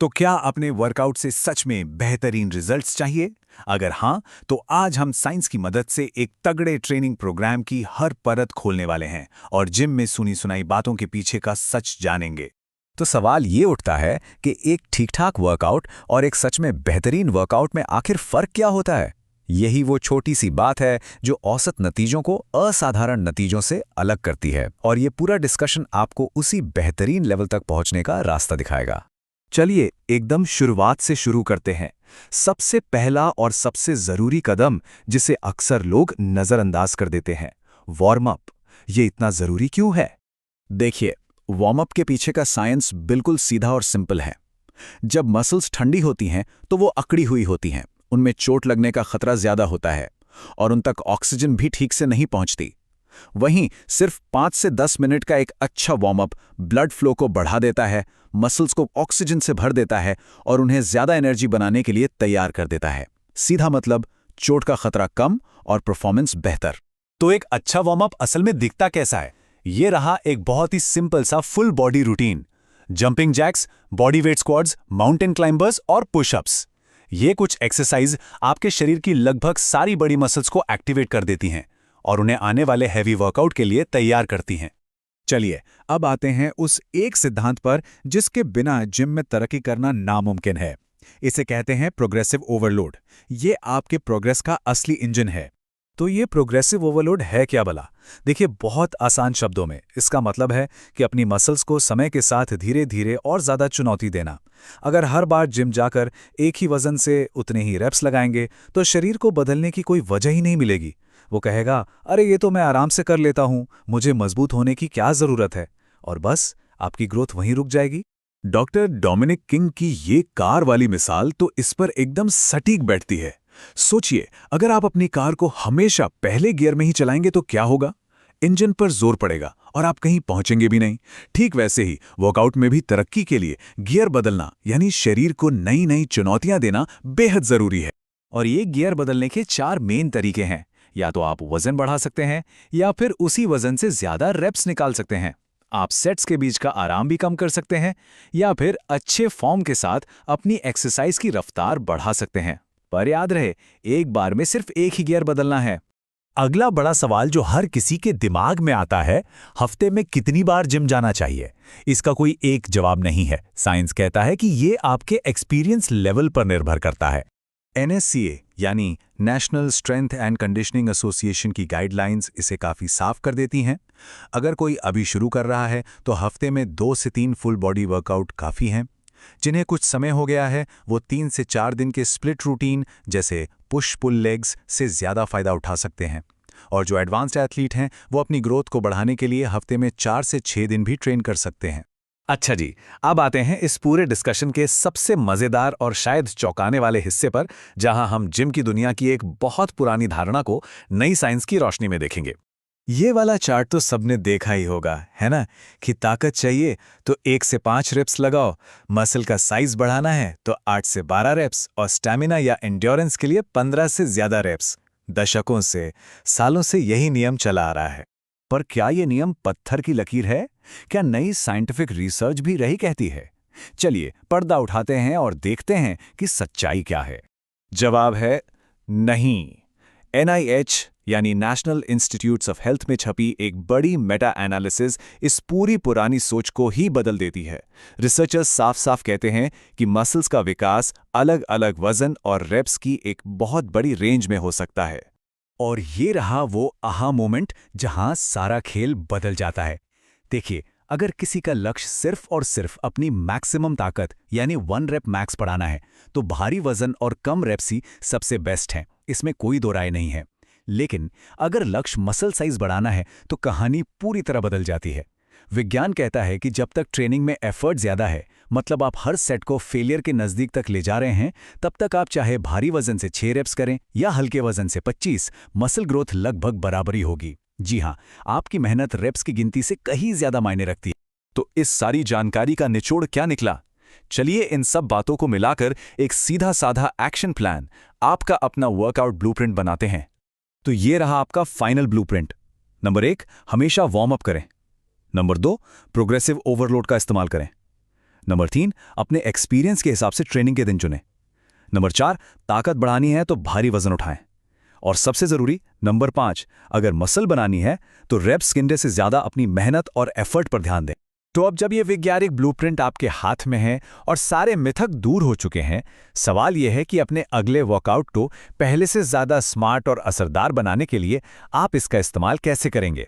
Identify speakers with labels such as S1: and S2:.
S1: तो क्या अपने वर्कआउट से सच में बेहतरीन रिजल्ट्स चाहिए? अगर हाँ, तो आज हम साइंस की मदद से एक तगड़े ट्रेनिंग प्रोग्राम की हर परत खोलने वाले हैं और जिम में सुनी सुनाई बातों के पीछे का सच जानेंगे।
S2: तो सवाल ये उठता है कि एक ठीक-ठाक वर्कआउट और एक सच में बेहतरीन वर्कआउट में आखिर फर्क क्या होता है? यही वो छोटी सी बात है जो औसत नतीजों को असाधारण नतीजों से अलग करती है, और ये पूरा डिस्कशन आपको उसी बेहतरीन लेवल तक पहुंचने का रास्ता दिखाएगा।
S1: चलिए एकदम शुरुआत से शुरू करते हैं। सबसे पहला और सबसे जरूरी कदम, जिसे अक्सर लोग नजरअंदाज कर देते हैं, वार्म अप। ये इतना जरूरी क्यों है?
S2: देखिए, वार्म अप के पीछे का साइंस बिल्कुल सीधा और सिंपल है। जब मसल्स ठंडी होती हैं तो वो अकड़ी हुई होती हैं, उनमें चोट लगने का खतरा ज्यादा होता है और उन तक ऑक्सीजन भी ठीक से नहीं पहुंचती। वहीं सिर्फ 5 से 10 मिनट का एक अच्छा वार्म अप ब्लड फ्लो को बढ़ा देता है, मसल्स को ऑक्सीजन से भर देता है और उन्हें ज्यादा एनर्जी बनाने के लिए तैयार कर देता है। सीधा मतलब चोट का खतरा कम और परफॉर्मेंस बेहतर।
S1: तो एक अच्छा वार्म अप असल में दिखता कैसा है? ये रहा एक बहुत ही सिंपल सा full body routine. Jumping jacks, body weight squats, mountain climbers और पुशअप्स। ये कुछ एक्सरसाइज आपके शरीर की लगभग सारी बड़ी मसल्स को एक्टिवेट कर देती हैं और उन्हें आने वाले हैवी वर्कआउट के लिए तैयार करती हैं।
S2: चलिए, अब आते हैं उस एक सिद्धांत पर जिसके बिना जिम में तरक्की करना नामुमकिन है। इसे कहते हैं प्रोग्रेसिव ओवरलोड। ये आपके प्रोग्रेस का असली इंजन है।
S1: तो ये प्रोग्रेसिव ओवरलोड है क्या भला? देखिए, बहुत आसान शब्दों में इसका मतलब है कि अपनी मसल्स को समय के साथ धीरे धीरे और ज़्यादा चुनौती देना। अगर हर बार जिम जाकर एक ही वजन से उतने ही रेप्स लगाएंगे तो शरीर को बदलने की कोई वजह ही नहीं मिलेगी। वो कहेगा, अरे ये तो मैं आराम से कर लेता हूँ, मुझे मजबूत होने की क्या ज़रूरत है? और बस आपकी ग्रोथ वहीं रुक जाएगी।
S2: डॉक्टर डोमिनिक किंग की ये कार वाली मिसाल तो इस पर एकदम सटीक बैठती है। सोचिए, अगर आप अपनी कार को हमेशा पहले गियर में ही चलाएंगे तो क्या होगा? इंजन पर जोर पड़ेगा और आप कहीं पहुंचेंगे भी नहीं। ठीक वैसे ही वर्कआउट में भी तरक्की के लिए गियर बदलना, यानी शरीर को नई नई चुनौतियां देना बेहद जरूरी है।
S1: और ये गियर बदलने के 4 मेन तरीके हैं। या तो आप वजन बढ़ा सकते हैं, या फिर उसी वजन से ज्यादा रेप्स निकाल सकते हैं। आप सेट्स के बीच का आराम भी कम कर सकते हैं, या फिर अच्छे फॉर्म के साथ अपनी एक्सरसाइज की रफ्तार बढ़ा सकते हैं। पर याद रहे, एक बार में सिर्फ एक ही गियर बदलना है।
S2: अगला बड़ा सवाल जो हर किसी के दिमाग में आता है, हफ्ते में कितनी बार जिम जाना चाहिए? इसका कोई एक जवाब नहीं है। साइंस कहता है कि ये आपके एक्सपीरियंस लेवल पर निर्भर करता है।
S1: NSCA यानी national strength and conditioning association की गाइडलाइंस इसे काफ़ी साफ कर देती हैं। अगर कोई अभी शुरू कर रहा है तो हफ्ते में 2 से 3 फुल बॉडी वर्कआउट काफ़ी हैं। जिन्हें कुछ समय हो गया है वो 3 से 4 दिन के स्प्लिट रूटीन जैसे पुश पुल लेग्स से ज़्यादा फायदा उठा सकते हैं। और जो एडवांस्ड एथलीट हैं वो अपनी ग्रोथ को बढ़ाने के लिए हफ्ते में 4 से 6 दिन भी ट्रेन कर सकते हैं।
S2: अच्छा जी, अब आते हैं इस पूरे डिस्कशन के सबसे मजेदार और शायद चौंकाने वाले हिस्से पर, जहां हम जिम की दुनिया की एक बहुत पुरानी धारणा को नई साइंस की रोशनी में देखेंगे।
S1: ये वाला चार्ट तो सबने देखा ही होगा, है ना? कि ताकत चाहिए तो 1 से 5 रेप्स लगाओ, मसल का साइज बढ़ाना है तो 8 से 12 रेप्स, और स्टैमिना या एंड्योरेंस के लिए 15 से ज्यादा रेप्स। दशकों से, सालों से यही नियम चला आ रहा है। पर क्या ये नियम पत्थर की लकीर है? क्या नई साइंटिफिक रिसर्च भी रही कहती है? चलिए पर्दा उठाते हैं और देखते हैं कि सच्चाई क्या है। जवाब है नहीं। NIH यानी नेशनल इंस्टीट्यूट्स ऑफ हेल्थ में छपी एक बड़ी मेटा एनालिसिस इस पूरी पुरानी सोच को ही बदल देती है। रिसर्चर्स साफ साफ कहते हैं कि मसल्स का विकास अलग अलग वजन और रेप्स की एक बहुत बड़ी रेंज में हो सकता है।
S2: और ये रहा वो आहा मोमेंट जहां सारा खेल बदल जाता है। देखिए, अगर किसी का लक्ष्य सिर्फ और सिर्फ अपनी मैक्सिमम ताकत यानी 1 रेप मैक्स बढ़ाना है तो भारी वजन और कम रेप्स ही सबसे बेस्ट हैं, इसमें कोई दो राय नहीं है। लेकिन अगर लक्ष्य मसल साइज बढ़ाना है तो कहानी पूरी तरह बदल जाती है। विज्ञान कहता है कि जब तक ट्रेनिंग में एफर्ट ज्यादा है, मतलब आप हर सेट को फेलियर के नजदीक तक ले जा रहे हैं, तब तक आप चाहे भारी वजन से 6 रेप्स करें या हल्के वजन से 25, मसल ग्रोथ लगभग बराबरी होगी। जी हाँ, आपकी मेहनत रेप्स की गिनती से कहीं ज्यादा मायने रखती है।
S1: तो इस सारी जानकारी का निचोड़ क्या निकला? चलिए इन सब बातों को मिलाकर एक सीधा साधा एक्शन प्लान, आपका अपना वर्कआउट ब्लूप्रिंट बनाते हैं। तो ये रहा आपका फाइनल ब्लूप्रिंट। नंबर 1, हमेशा वार्म अप करें। नंबर 2, प्रोग्रेसिव ओवरलोड का इस्तेमाल करें।
S2: नंबर 3, अपने एक्सपीरियंस के हिसाब से ट्रेनिंग के दिन चुनें। नंबर 4, ताकत बढ़ानी है तो भारी वजन उठाएं। और सबसे जरूरी नंबर 5, अगर मसल बनानी है तो रेप्स गिनने से ज्यादा अपनी मेहनत और एफर्ट पर ध्यान दें।
S1: तो अब जब ये वैज्ञानिक ब्लूप्रिंट आपके हाथ में है और सारे मिथक दूर हो चुके हैं, सवाल यह है कि अपने अगले वर्कआउट को पहले से ज्यादा स्मार्ट और असरदार बनाने के लिए आप इसका इस्तेमाल कैसे करेंगे।